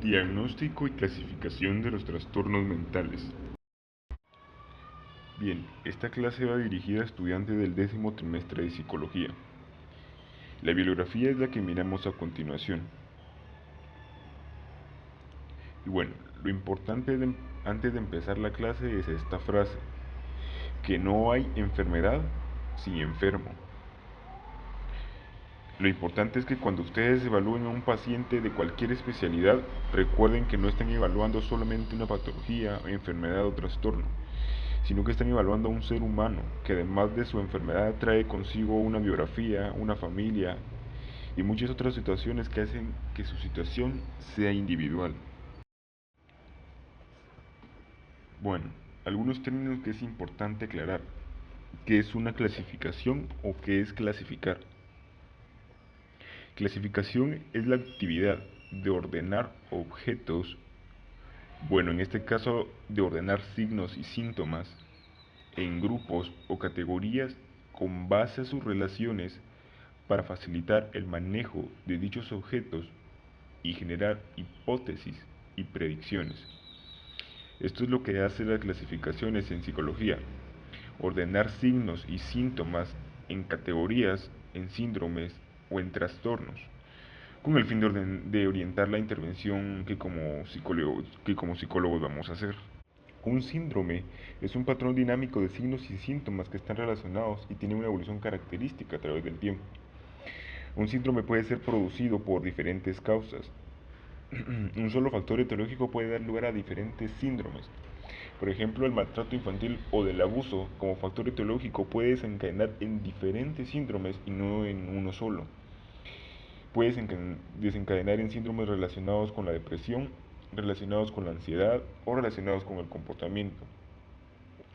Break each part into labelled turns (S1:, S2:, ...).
S1: Diagnóstico y clasificación de los trastornos mentales. Bien, esta clase va dirigida a estudiantes del 10º trimestre de psicología. La bibliografía es la que miramos a continuación. Y bueno, lo importante antes de empezar la clase es esta frase, que no hay enfermedad sin enfermo. Lo importante es que cuando ustedes evalúen a un paciente de cualquier especialidad, recuerden que no están evaluando solamente una patología, enfermedad o trastorno, sino que están evaluando a un ser humano que además de su enfermedad trae consigo una biografía, una familia y muchas otras situaciones que hacen que su situación sea individual. Bueno, algunos términos que es importante aclarar. ¿Qué es una clasificación o qué es clasificar? Clasificación es la actividad de ordenar objetos, bueno, en este caso de ordenar signos y síntomas, en grupos o categorías con base a sus relaciones para facilitar el manejo de dichos objetos y generar hipótesis y predicciones. Esto es lo que hace las clasificaciones en psicología, ordenar signos y síntomas en categorías, en síndromes o en trastornos, con el fin de orientar la intervención que como psicólogos vamos a hacer. Un síndrome es un patrón dinámico de signos y síntomas que están relacionados y tienen una evolución característica a través del tiempo. Un síndrome puede ser producido por diferentes causas. Un solo factor etiológico puede dar lugar a diferentes síndromes. Por ejemplo, el maltrato infantil o del abuso como factor etiológico puede desencadenar en diferentes síndromes y no en uno solo. Puede desencadenar en síndromes relacionados con la depresión, relacionados con la ansiedad o relacionados con el comportamiento.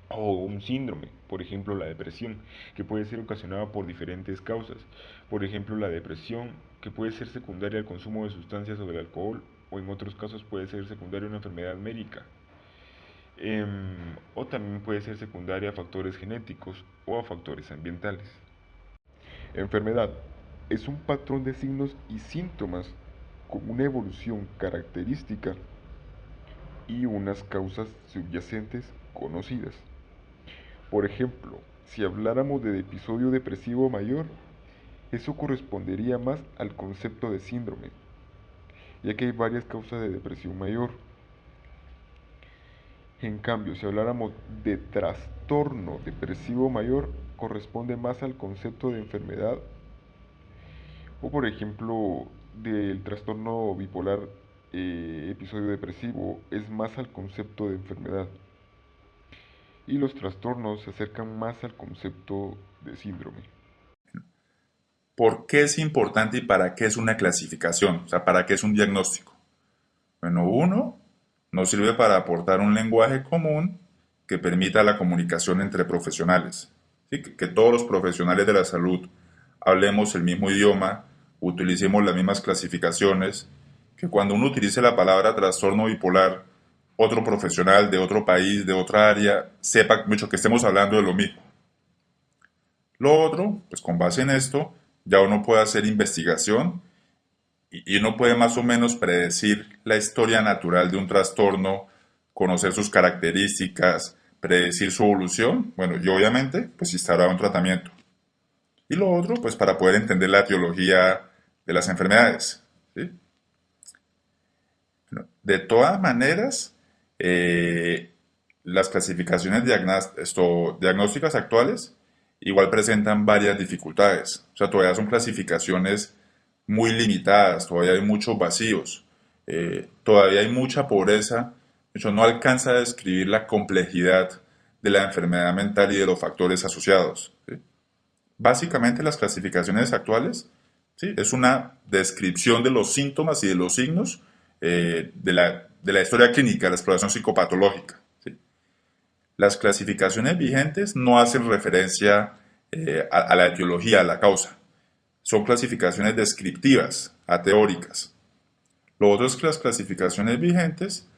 S1: O un síndrome, por ejemplo la depresión, que puede ser ocasionada por diferentes causas. Por ejemplo la depresión, que puede ser secundaria al consumo de sustancias o del alcohol, o en otros casos puede ser secundaria a una enfermedad médica. O también puede ser secundaria a factores genéticos o a factores ambientales. Enfermedad es un patrón de signos y síntomas con una evolución característica y unas causas subyacentes conocidas. Por ejemplo, si habláramos de episodio depresivo mayor, eso correspondería más al concepto de síndrome, ya que hay varias causas de depresión mayor. En cambio, si habláramos de trastorno depresivo mayor, corresponde más al concepto de enfermedad, o por ejemplo, del trastorno bipolar episodio depresivo, es más al concepto de enfermedad. Y los trastornos se acercan más al concepto de síndrome.
S2: ¿Por qué es importante y para qué es una clasificación? O sea, ¿para qué es un diagnóstico? Bueno, uno, nos sirve para aportar un lenguaje común que permita la comunicación entre profesionales. ¿Sí? Que todos los profesionales de la salud hablemos el mismo idioma, utilicemos las mismas clasificaciones, que cuando uno utilice la palabra trastorno bipolar, otro profesional de otro país, de otra área, sepa mucho que estemos hablando de lo mismo. Lo otro, pues con base en esto, ya uno puede hacer investigación y uno puede más o menos predecir la historia natural de un trastorno, conocer sus características, predecir su evolución, bueno, y obviamente, pues instaurar un tratamiento. Y lo otro, pues para poder entender la etiología de las enfermedades. ¿Sí? Bueno, de todas maneras, las clasificaciones diagnósticas actuales igual presentan varias dificultades. O sea, todavía son clasificaciones muy limitadas, todavía hay muchos vacíos, todavía hay mucha pobreza, eso no alcanza a describir la complejidad de la enfermedad mental y de los factores asociados. ¿Sí? Básicamente las clasificaciones actuales, ¿sí? Es una descripción de los síntomas y de los signos de la historia clínica, de la exploración psicopatológica. ¿Sí? Las clasificaciones vigentes no hacen referencia a la etiología, a la causa. Son clasificaciones descriptivas, ateóricas. Lo otro es que las clasificaciones vigentes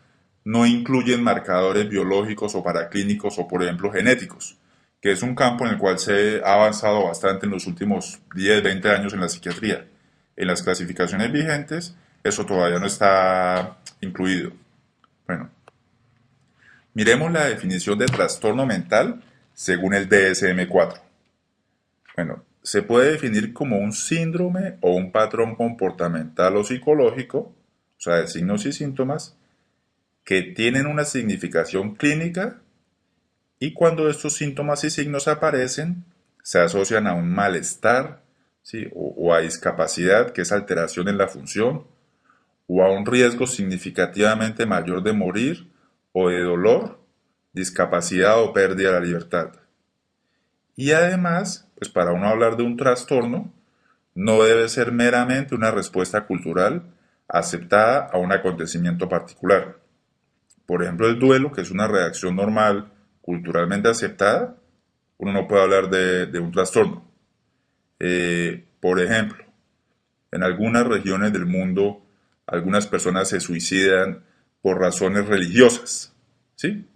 S2: no incluyen marcadores biológicos o paraclínicos o, por ejemplo, genéticos, que es un campo en el cual se ha avanzado bastante en los últimos 10, 20 años en la psiquiatría. En las clasificaciones vigentes, eso todavía no está incluido. Bueno, miremos la definición de trastorno mental según el DSM-4. Bueno, se puede definir como un síndrome o un patrón comportamental o psicológico, o sea, de signos y síntomas, que tienen una significación clínica y cuando estos síntomas y signos aparecen, se asocian a un malestar, ¿sí? o a discapacidad, que es alteración en la función, o a un riesgo significativamente mayor de morir o de dolor, discapacidad o pérdida de la libertad. Y además, pues para uno hablar de un trastorno, no debe ser meramente una respuesta cultural aceptada a un acontecimiento particular. Por ejemplo, el duelo, que es una reacción normal, culturalmente aceptada, uno no puede hablar de un trastorno. Por ejemplo, en algunas regiones del mundo, algunas personas se suicidan por razones religiosas. ¿Sí?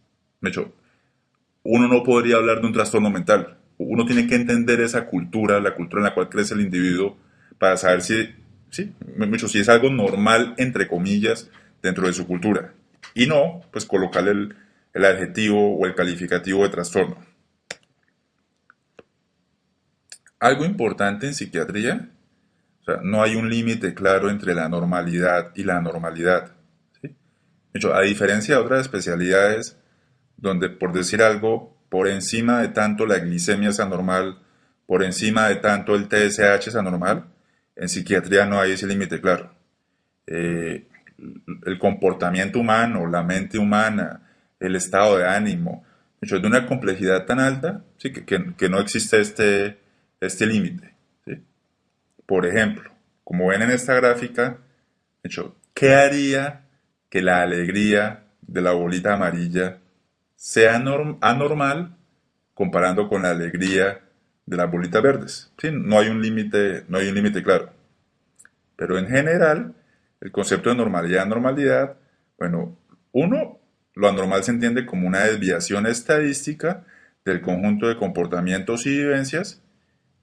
S2: De hecho, uno no podría hablar de un trastorno mental. Uno tiene que entender esa cultura, la cultura en la cual crece el individuo, para saber si es algo normal, entre comillas, dentro de su cultura. Y no, pues colocarle el adjetivo o el calificativo de trastorno. Algo importante en psiquiatría, o sea, no hay un límite claro entre la normalidad y la anormalidad. ¿Sí? De hecho, a diferencia de otras especialidades, donde por decir algo, por encima de tanto la glicemia es anormal, por encima de tanto el TSH es anormal, en psiquiatría no hay ese límite claro. Eh, el comportamiento humano, la mente humana, el estado de ánimo, de hecho, es de una complejidad tan alta, ¿sí? que no existe este límite. ¿Sí? Por ejemplo, como ven en esta gráfica, de hecho, ¿qué haría que la alegría de la bolita amarilla sea anormal comparando con la alegría de las bolitas verdes? ¿Sí? No hay un límite claro. Pero en general, el concepto de normalidad y anormalidad, bueno, uno, lo anormal se entiende como una desviación estadística del conjunto de comportamientos y vivencias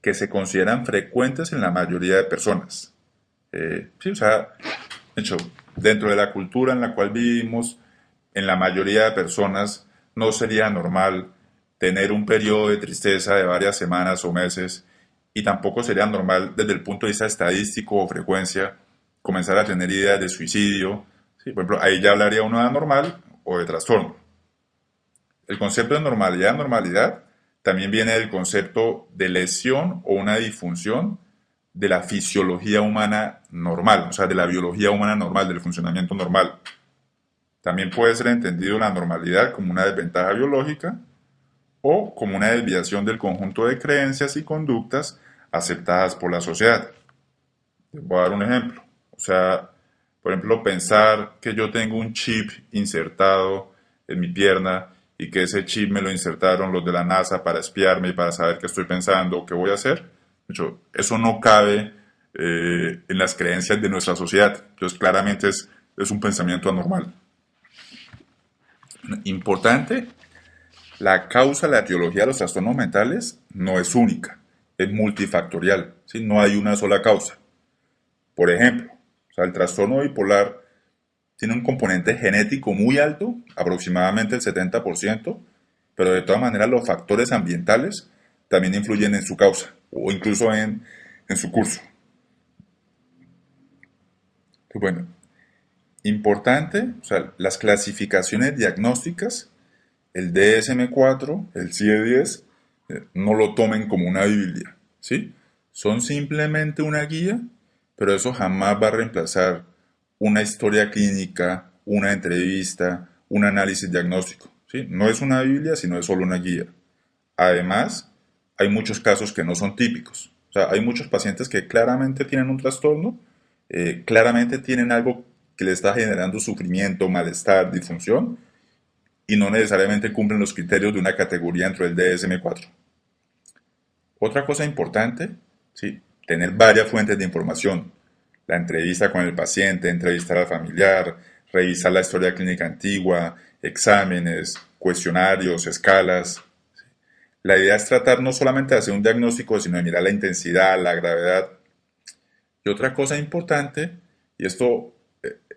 S2: que se consideran frecuentes en la mayoría de personas. Sí, o sea, de hecho, dentro de la cultura en la cual vivimos, en la mayoría de personas no sería normal tener un periodo de tristeza de varias semanas o meses y tampoco sería normal desde el punto de vista estadístico o frecuencia comenzar a tener ideas de suicidio. Sí, por ejemplo, ahí ya hablaría uno de anormal o de trastorno. El concepto de normalidad, normalidad, también viene del concepto de lesión o una disfunción de la fisiología humana normal, o sea, de la biología humana normal, del funcionamiento normal. También puede ser entendido la normalidad como una desventaja biológica o como una desviación del conjunto de creencias y conductas aceptadas por la sociedad. Les voy a dar un ejemplo. O sea, por ejemplo, pensar que yo tengo un chip insertado en mi pierna y que ese chip me lo insertaron los de la NASA para espiarme y para saber qué estoy pensando o qué voy a hacer. De hecho, eso no cabe en las creencias de nuestra sociedad. Entonces, claramente es un pensamiento anormal. Importante, la causa, la etiología de los trastornos mentales no es única, es multifactorial, ¿sí? No hay una sola causa. Por ejemplo, o sea, el trastorno bipolar tiene un componente genético muy alto, aproximadamente el 70%, pero de todas maneras los factores ambientales también influyen en su causa o incluso en su curso. Bueno, importante, o sea, las clasificaciones diagnósticas, el DSM-4, el CIE-10, no lo tomen como una Biblia, ¿sí? Son simplemente una guía, pero eso jamás va a reemplazar una historia clínica, una entrevista, un análisis diagnóstico, ¿sí? No es una Biblia, sino es solo una guía. Además, hay muchos casos que no son típicos. O sea, hay muchos pacientes que claramente tienen un trastorno, claramente tienen algo que le está generando sufrimiento, malestar, disfunción, y no necesariamente cumplen los criterios de una categoría dentro del DSM-4. Otra cosa importante, ¿sí? Tener varias fuentes de información. La entrevista con el paciente, entrevistar al familiar, revisar la historia clínica antigua, exámenes, cuestionarios, escalas. La idea es tratar no solamente de hacer un diagnóstico, sino de mirar la intensidad, la gravedad. Y otra cosa importante, y esto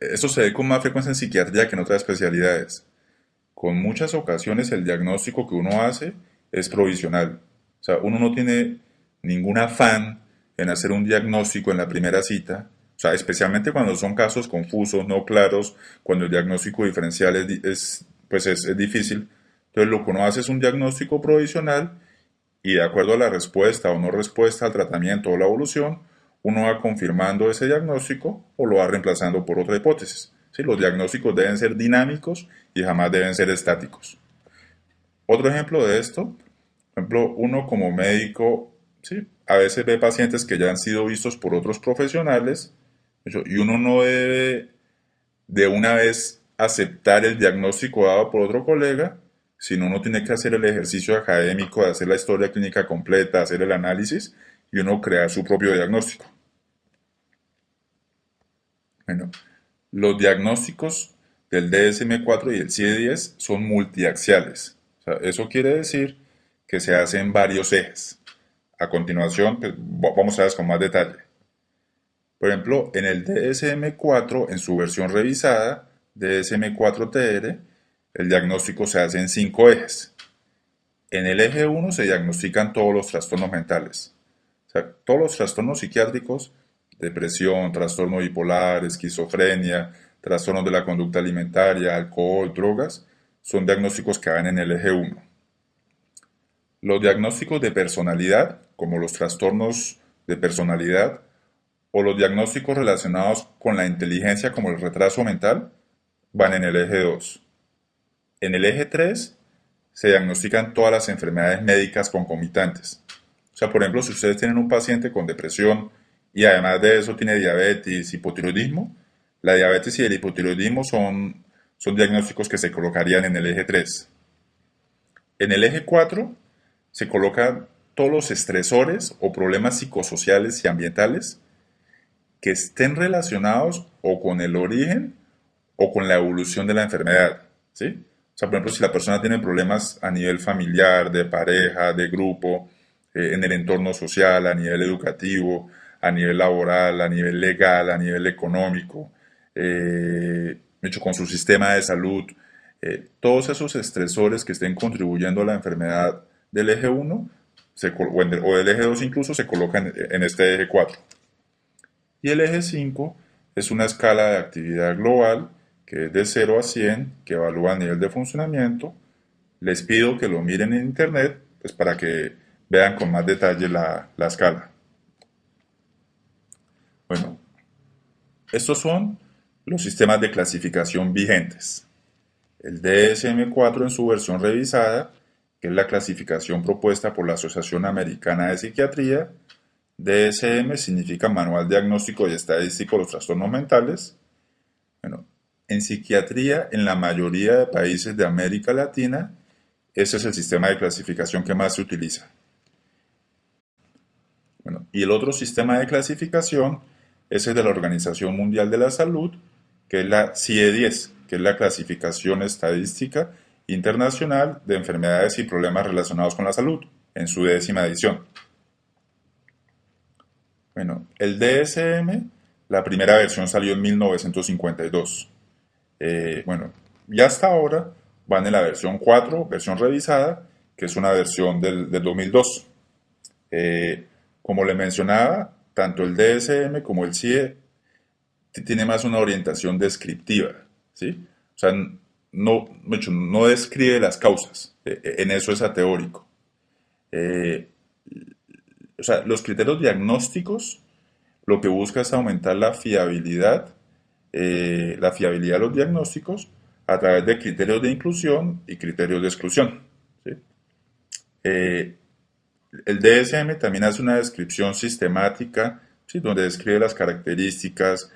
S2: Esto se ve con más frecuencia en psiquiatría que en otras especialidades. Con muchas ocasiones el diagnóstico que uno hace es provisional. O sea, uno no tiene ningún afán en hacer un diagnóstico en la primera cita. O sea, especialmente cuando son casos confusos, no claros, cuando el diagnóstico diferencial es difícil. Entonces lo que uno hace es un diagnóstico provisional y de acuerdo a la respuesta o no respuesta al tratamiento o la evolución, uno va confirmando ese diagnóstico o lo va reemplazando por otra hipótesis. ¿Sí? Los diagnósticos deben ser dinámicos y jamás deben ser estáticos. Otro ejemplo de esto, por ejemplo, uno como médico, ¿sí? A veces ve pacientes que ya han sido vistos por otros profesionales y uno no debe de una vez aceptar el diagnóstico dado por otro colega, sino uno tiene que hacer el ejercicio académico de hacer la historia clínica completa, hacer el análisis y uno crear su propio diagnóstico. Bueno, los diagnósticos del DSM-4 y el CIE-10 son multiaxiales. O sea, eso quiere decir que se hacen varios ejes. A continuación, pues, vamos a ver con más detalle. Por ejemplo, en el DSM-4, en su versión revisada, DSM-4-TR, el diagnóstico se hace en 5 ejes. En el eje 1 se diagnostican todos los trastornos mentales. O sea, todos los trastornos psiquiátricos, depresión, trastorno bipolar, esquizofrenia, trastornos de la conducta alimentaria, alcohol, drogas, son diagnósticos que van en el eje 1. Los diagnósticos de personalidad, como los trastornos de personalidad, o los diagnósticos relacionados con la inteligencia, como el retraso mental, van en el eje 2. En el eje 3 se diagnostican todas las enfermedades médicas concomitantes. O sea, por ejemplo, si ustedes tienen un paciente con depresión y además de eso tiene diabetes, hipotiroidismo, la diabetes y el hipotiroidismo son diagnósticos que se colocarían en el eje 3. En el eje 4 se colocan todos los estresores o problemas psicosociales y ambientales que estén relacionados o con el origen o con la evolución de la enfermedad, ¿sí? O sea, por ejemplo, si la persona tiene problemas a nivel familiar, de pareja, de grupo, en el entorno social, a nivel educativo, a nivel laboral, a nivel legal, a nivel económico, hecho con su sistema de salud, todos esos estresores que estén contribuyendo a la enfermedad del eje 1 o del eje 2 incluso se colocan en este eje 4. Y el eje 5 es una escala de actividad global que es de 0 a 100, que evalúa el nivel de funcionamiento. Les pido que lo miren en internet pues para que vean con más detalle la escala. Bueno, estos son los sistemas de clasificación vigentes. El DSM-4 en su versión revisada, que es la clasificación propuesta por la Asociación Americana de Psiquiatría. DSM significa Manual Diagnóstico y Estadístico de los Trastornos Mentales. Bueno, en psiquiatría, en la mayoría de países de América Latina, ese es el sistema de clasificación que más se utiliza. Bueno, y el otro sistema de clasificación es el de la Organización Mundial de la Salud, que es la CIE-10, que es la clasificación estadística internacional de enfermedades y problemas relacionados con la salud, en su 10ª edición. Bueno, el DSM, la primera versión salió en 1952. Bueno, ya hasta ahora van en la versión 4, versión revisada, que es una versión del 2002. Como le mencionaba, tanto el DSM como el CIE tiene más una orientación descriptiva, ¿sí? O sea, no describe las causas, en eso es ateórico. O sea, los criterios diagnósticos lo que busca es aumentar la fiabilidad de los diagnósticos a través de criterios de inclusión y criterios de exclusión, ¿sí? El DSM también hace una descripción sistemática, ¿sí? Donde describe las características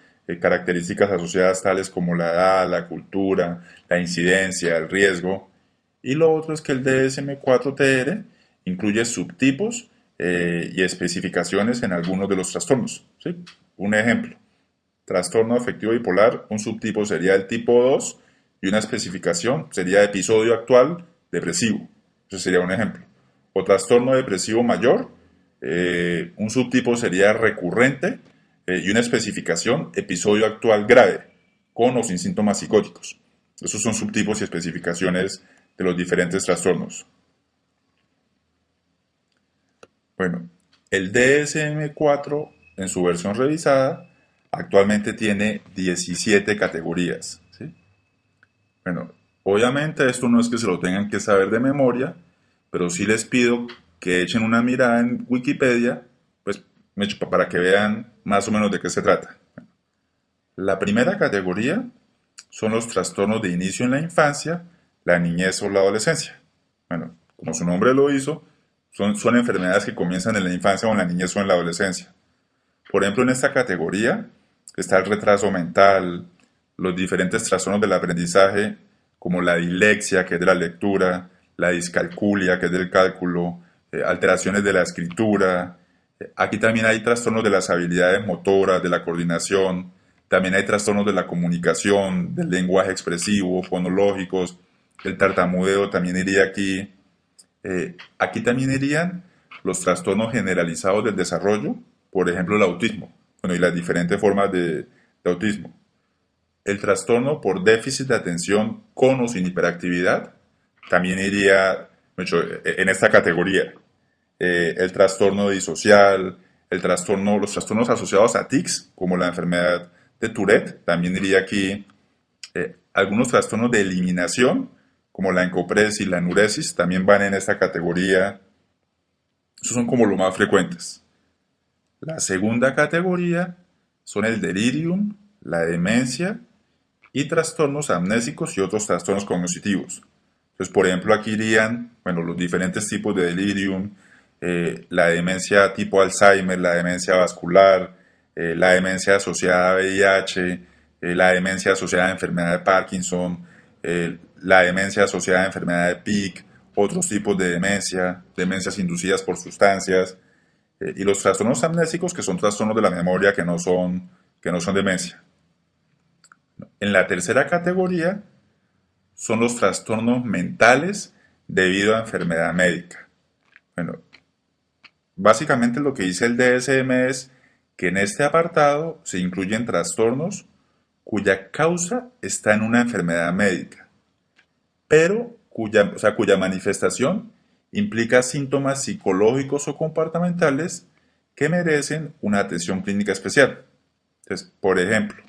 S2: asociadas tales como la edad, la cultura, la incidencia, el riesgo. Y lo otro es que el DSM-4-TR incluye subtipos y especificaciones en algunos de los trastornos, ¿sí? Un ejemplo, trastorno afectivo bipolar, un subtipo sería el tipo 2 y una especificación sería episodio actual depresivo. Eso sería un ejemplo. O trastorno depresivo mayor, un subtipo sería recurrente y una especificación episodio actual grave. con o sin síntomas psicóticos. Esos son subtipos y especificaciones de los diferentes trastornos. Bueno, el DSM-4 en su versión revisada actualmente tiene 17 categorías, ¿sí? Bueno, obviamente esto no es que se lo tengan que saber de memoria, pero sí les pido que echen una mirada en Wikipedia, pues para que vean más o menos de qué se trata. La primera categoría son los trastornos de inicio en la infancia, la niñez o la adolescencia. Bueno, como su nombre lo hizo, son enfermedades que comienzan en la infancia o en la niñez o en la adolescencia. Por ejemplo, en esta categoría está el retraso mental, los diferentes trastornos del aprendizaje, como la dislexia, que es de la lectura, la discalculia, que es del cálculo, alteraciones de la escritura. Aquí también hay trastornos de las habilidades motoras, de la coordinación, también hay trastornos de la comunicación, del lenguaje expresivo, fonológicos, el tartamudeo también iría aquí. Aquí también irían los trastornos generalizados del desarrollo, por ejemplo el autismo, bueno, y las diferentes formas de autismo. El trastorno por déficit de atención con o sin hiperactividad también iría en esta categoría. El trastorno disocial, los trastornos asociados a tics, como la enfermedad de Tourette, también iría aquí. Algunos trastornos de eliminación, como la encopresis y la enuresis, también van en esta categoría. Esos son como los más frecuentes. La segunda categoría son el delirium, la demencia y trastornos amnésicos y otros trastornos cognitivos. Entonces, por ejemplo, aquí irían, bueno, los diferentes tipos de delirium, la demencia tipo Alzheimer, la demencia vascular, la demencia asociada a VIH, la demencia asociada a enfermedad de Parkinson, la demencia asociada a enfermedad de PIC, otros tipos de demencia, demencias inducidas por sustancias, y los trastornos amnésicos, que son trastornos de la memoria que no son demencia. En la tercera categoría son los trastornos mentales debido a enfermedad médica. Bueno, básicamente lo que dice el DSM es que en este apartado se incluyen trastornos cuya causa está en una enfermedad médica, pero cuya manifestación implica síntomas psicológicos o comportamentales que merecen una atención clínica especial. Entonces, por ejemplo,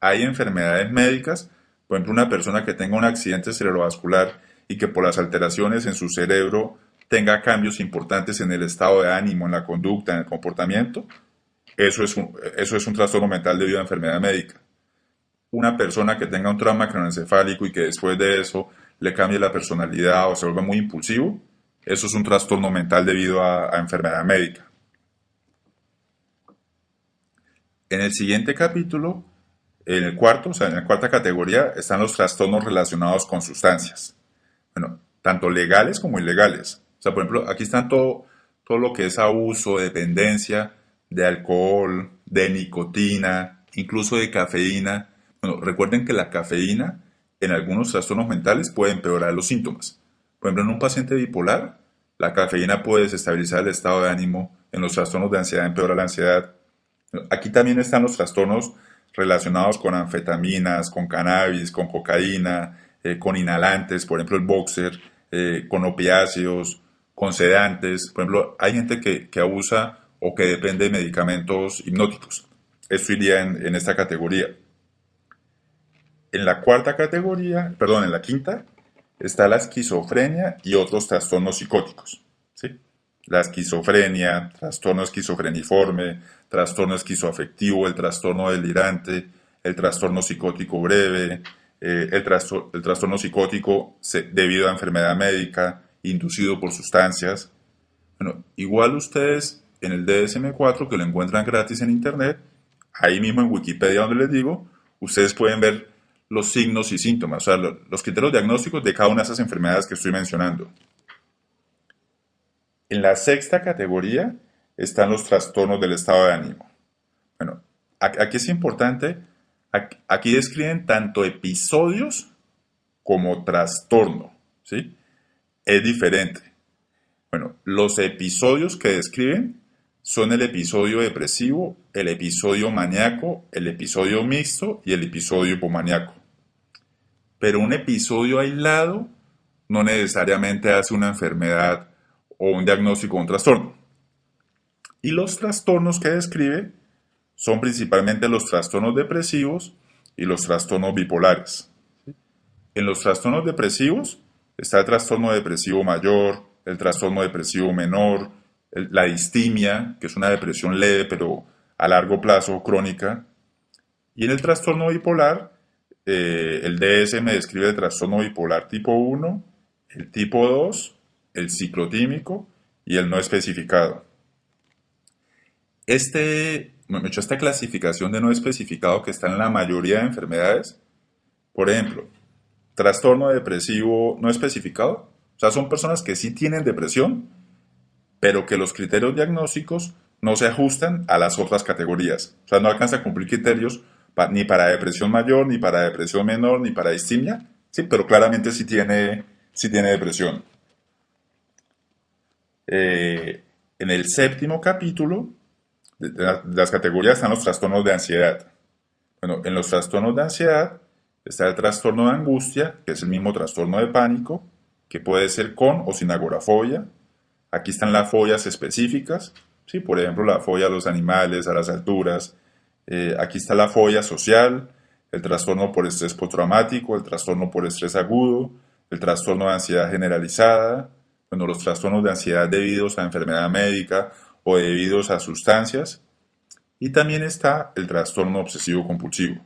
S2: hay enfermedades médicas, por ejemplo, una persona que tenga un accidente cerebrovascular y que por las alteraciones en su cerebro tenga cambios importantes en el estado de ánimo, en la conducta, en el comportamiento, eso es un trastorno mental debido a enfermedad médica. Una persona que tenga un trauma craneoencefálico y que después de eso le cambie la personalidad o se vuelva muy impulsivo, eso es un trastorno mental debido a enfermedad médica. En el siguiente capítulo, en el cuarto, o sea, en la cuarta categoría, están los trastornos relacionados con sustancias. Bueno, tanto legales como ilegales. O sea, por ejemplo, aquí están todo lo que es abuso, dependencia de alcohol, de nicotina, incluso de cafeína. Bueno, recuerden que la cafeína en algunos trastornos mentales puede empeorar los síntomas. Por ejemplo, en un paciente bipolar, la cafeína puede desestabilizar el estado de ánimo. En los trastornos de ansiedad empeora la ansiedad. Aquí también están los trastornos relacionados con anfetaminas, con cannabis, con cocaína, con inhalantes, por ejemplo el boxer, con opiáceos, con sedantes. Por ejemplo, hay gente que abusa o que depende de medicamentos hipnóticos. Esto iría en esta categoría. En la cuarta categoría, perdón, en la quinta, está la esquizofrenia y otros trastornos psicóticos. ¿Sí? La esquizofrenia, trastorno esquizofreniforme, trastorno esquizoafectivo, el trastorno delirante, el trastorno psicótico breve, el trastorno psicótico debido a enfermedad médica, inducido por sustancias. Bueno, igual ustedes en el DSM-4, que lo encuentran gratis en internet, ahí mismo en Wikipedia donde les digo, ustedes pueden ver los signos y síntomas, o sea, los criterios diagnósticos de cada una de esas enfermedades que estoy mencionando. En la sexta categoría están los trastornos del estado de ánimo. Bueno, aquí es importante, aquí describen tanto episodios como trastorno, ¿sí? Es diferente. Bueno, los episodios que describen son el episodio depresivo, el episodio maníaco, el episodio mixto y el episodio hipomaníaco. Pero un episodio aislado no necesariamente hace una enfermedad o un diagnóstico de un trastorno. Y los trastornos que describe son principalmente los trastornos depresivos y los trastornos bipolares. En los trastornos depresivos está el trastorno depresivo mayor, el trastorno depresivo menor, la distimia, que es una depresión leve pero a largo plazo crónica. Y en el trastorno bipolar, el DSM describe el trastorno bipolar tipo 1, el tipo 2, el ciclotímico y el no especificado. Esta clasificación de no especificado que está en la mayoría de enfermedades, por ejemplo, trastorno depresivo no especificado, o sea, son personas que sí tienen depresión, pero que los criterios diagnósticos no se ajustan a las otras categorías. O sea, no alcanza a cumplir criterios ni para depresión mayor, ni para depresión menor, ni para distimia, sí, pero claramente sí tiene depresión. En el séptimo capítulo de las categorías están los trastornos de ansiedad. Bueno, en los trastornos de ansiedad está el trastorno de angustia, que es el mismo trastorno de pánico, que puede ser con o sin agorafobia. Aquí están las fobias específicas, ¿sí? Por ejemplo, la fobia a los animales, a las alturas. Aquí está la fobia social, el trastorno por estrés postraumático, el trastorno por estrés agudo, el trastorno de ansiedad generalizada, bueno, los trastornos de ansiedad debidos a enfermedad médica o debidos a sustancias. Y también está el trastorno obsesivo compulsivo.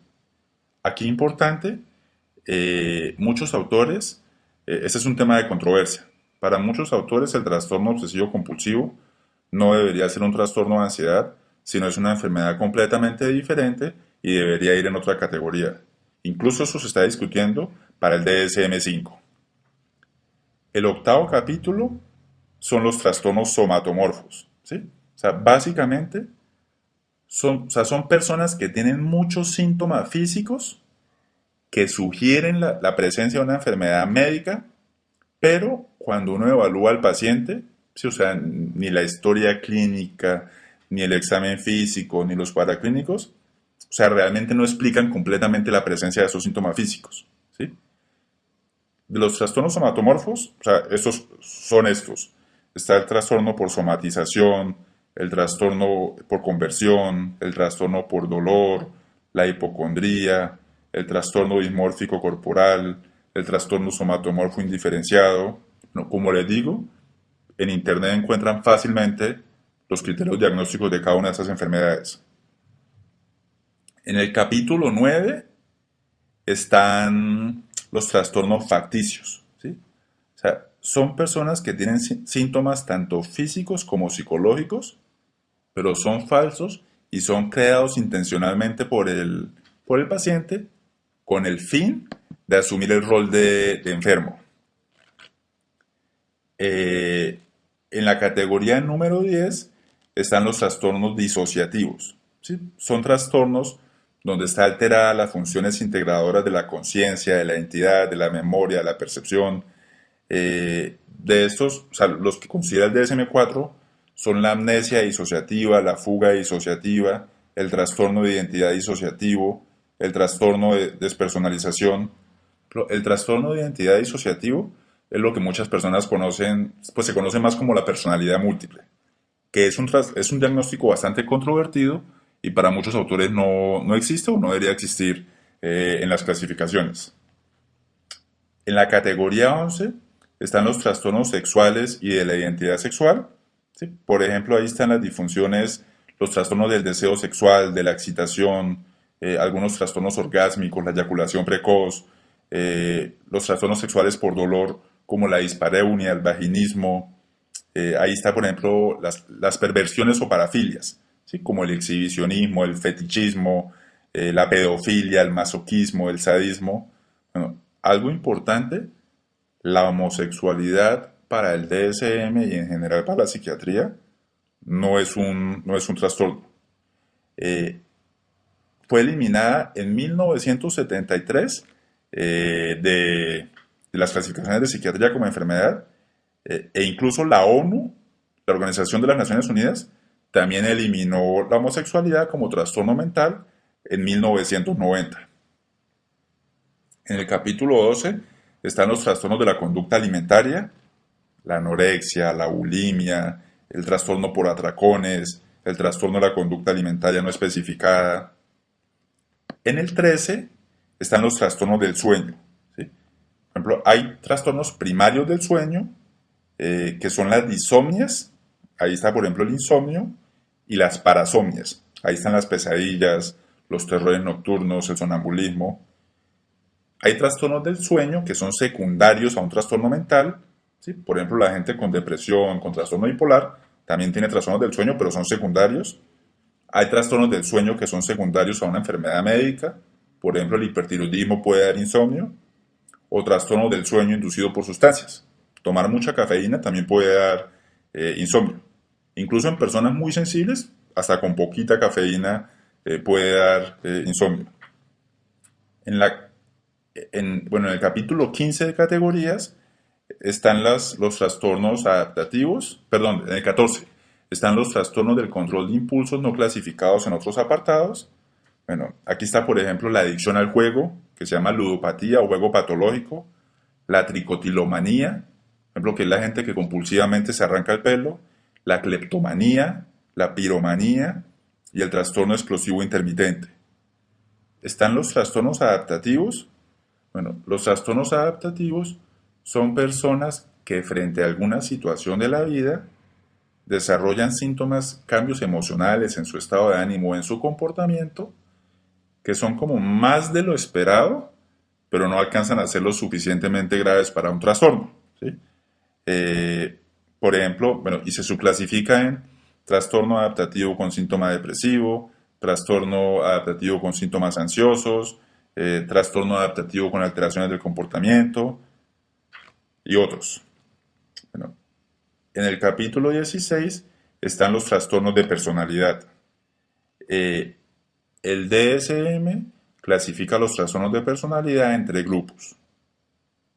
S2: Aquí importante, muchos autores, este es un tema de controversia. Para muchos autores el trastorno obsesivo compulsivo no debería ser un trastorno de ansiedad, sino es una enfermedad completamente diferente y debería ir en otra categoría. Incluso eso se está discutiendo para el DSM-5. El octavo capítulo son los trastornos somatomorfos, ¿sí? O sea, básicamente son personas que tienen muchos síntomas físicos que sugieren la presencia de una enfermedad médica, pero cuando uno evalúa al paciente, ¿sí? O sea, ni la historia clínica, ni el examen físico, ni los paraclínicos, o sea, realmente no explican completamente la presencia de esos síntomas físicos, ¿sí? De los trastornos somatomorfos, o sea, estos son estos. Está el trastorno por somatización, el trastorno por conversión, el trastorno por dolor, la hipocondría, el trastorno dismórfico corporal, el trastorno somatomorfo indiferenciado. No, como les digo, en Internet encuentran fácilmente los criterios diagnósticos de cada una de esas enfermedades. En el capítulo 9 están los trastornos facticios, ¿sí? O sea, son personas que tienen síntomas tanto físicos como psicológicos, pero son falsos y son creados intencionalmente por el paciente con el fin de asumir el rol de enfermo. En la categoría número 10 están los trastornos disociativos, ¿sí? Son trastornos donde está alterada las funciones integradoras de la conciencia, de la identidad, de la memoria, de la percepción. De estos, o sea, los que considera el DSM-4 son la amnesia disociativa, la fuga disociativa, el trastorno de identidad disociativo, el trastorno de despersonalización. El trastorno de identidad disociativo es lo que muchas personas conocen, pues se conoce más como la personalidad múltiple, que es un diagnóstico bastante controvertido y para muchos autores no existe o no debería existir en las clasificaciones. En la categoría 11 están los trastornos sexuales y de la identidad sexual, ¿sí? Por ejemplo, ahí están las disfunciones, los trastornos del deseo sexual, de la excitación, algunos trastornos orgásmicos, la eyaculación precoz, los trastornos sexuales por dolor como la dispareunia, el vaginismo. Ahí está, por ejemplo, las perversiones o parafilias, ¿sí? Como el exhibicionismo, el fetichismo, la pedofilia, el masoquismo, el sadismo. Bueno, algo importante, la homosexualidad para el DSM y en general para la psiquiatría no es un trastorno. Fue eliminada en 1973 de las clasificaciones de psiquiatría como enfermedad, e incluso la ONU, la Organización de las Naciones Unidas, también eliminó la homosexualidad como trastorno mental en 1990. En el capítulo 12 están los trastornos de la conducta alimentaria, la anorexia, la bulimia, el trastorno por atracones, el trastorno de la conducta alimentaria no especificada. En el 13 están los trastornos del sueño. ¿Sí? Por ejemplo, hay trastornos primarios del sueño, que son las disomnias. Ahí está, por ejemplo, el insomnio, y las parasomnias. Ahí están las pesadillas, los terrores nocturnos, el sonambulismo. Hay trastornos del sueño que son secundarios a un trastorno mental. ¿Sí? Por ejemplo, la gente con depresión, con trastorno bipolar, también tiene trastornos del sueño, pero son secundarios. Hay trastornos del sueño que son secundarios a una enfermedad médica. Por ejemplo, el hipertiroidismo puede dar insomnio. O trastornos del sueño inducido por sustancias. Tomar mucha cafeína también puede dar insomnio. Incluso en personas muy sensibles, hasta con poquita cafeína puede dar insomnio. Bueno, en el capítulo 15 de categorías están los trastornos adaptativos, perdón, en el 14 están los trastornos del control de impulsos no clasificados en otros apartados. Bueno, aquí está, por ejemplo, la adicción al juego, que se llama ludopatía o juego patológico, la tricotilomanía, por ejemplo, que es la gente que compulsivamente se arranca el pelo, la cleptomanía, la piromanía y el trastorno explosivo intermitente. ¿Están los trastornos adaptativos? Bueno, los trastornos adaptativos son personas que frente a alguna situación de la vida desarrollan síntomas, cambios emocionales en su estado de ánimo o en su comportamiento, que son como más de lo esperado, pero no alcanzan a ser lo suficientemente graves para un trastorno. ¿Sí? Por ejemplo, bueno, y se subclasifica en trastorno adaptativo con síntoma depresivo, trastorno adaptativo con síntomas ansiosos, trastorno adaptativo con alteraciones del comportamiento y otros. Bueno, en el capítulo 16 están los trastornos de personalidad. El DSM clasifica los trastornos de personalidad en 3 grupos.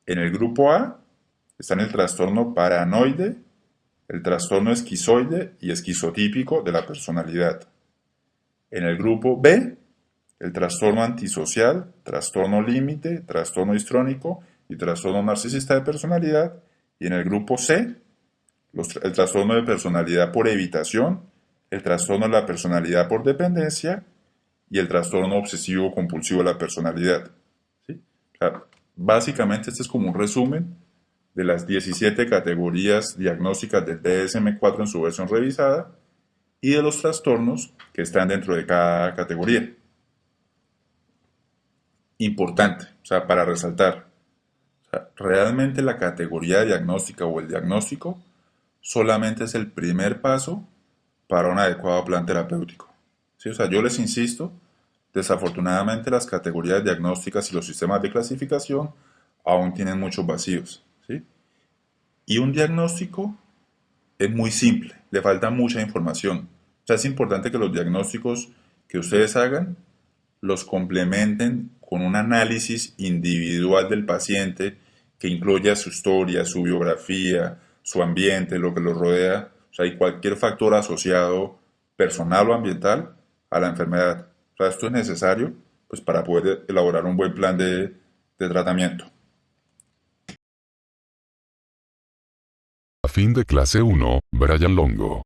S2: En el grupo A están el trastorno paranoide, el trastorno esquizoide y esquizotípico de la personalidad. En el grupo B, el trastorno antisocial, trastorno límite, trastorno histrónico y trastorno narcisista de personalidad. Y en el grupo C, el trastorno de personalidad por evitación, el trastorno de la personalidad por dependencia y el trastorno obsesivo compulsivo de la personalidad. ¿Sí? O sea, básicamente este es como un resumen de las 17 categorías diagnósticas del DSM-4 en su versión revisada y de los trastornos que están dentro de cada categoría. Importante, o sea, para resaltar, o sea, realmente la categoría diagnóstica o el diagnóstico solamente es el primer paso para un adecuado plan terapéutico. ¿Sí? O sea, yo les insisto, desafortunadamente las categorías diagnósticas y los sistemas de clasificación aún tienen muchos vacíos. ¿Sí? Y un diagnóstico es muy simple, le falta mucha información. O sea, es importante que los diagnósticos que ustedes hagan los complementen con un análisis individual del paciente que incluya su historia, su biografía, su ambiente, lo que lo rodea, o sea, y cualquier factor asociado personal o ambiental a la enfermedad. O sea, esto es necesario pues, para poder elaborar un buen plan de tratamiento.
S3: A fin de clase 1, Brian Longo.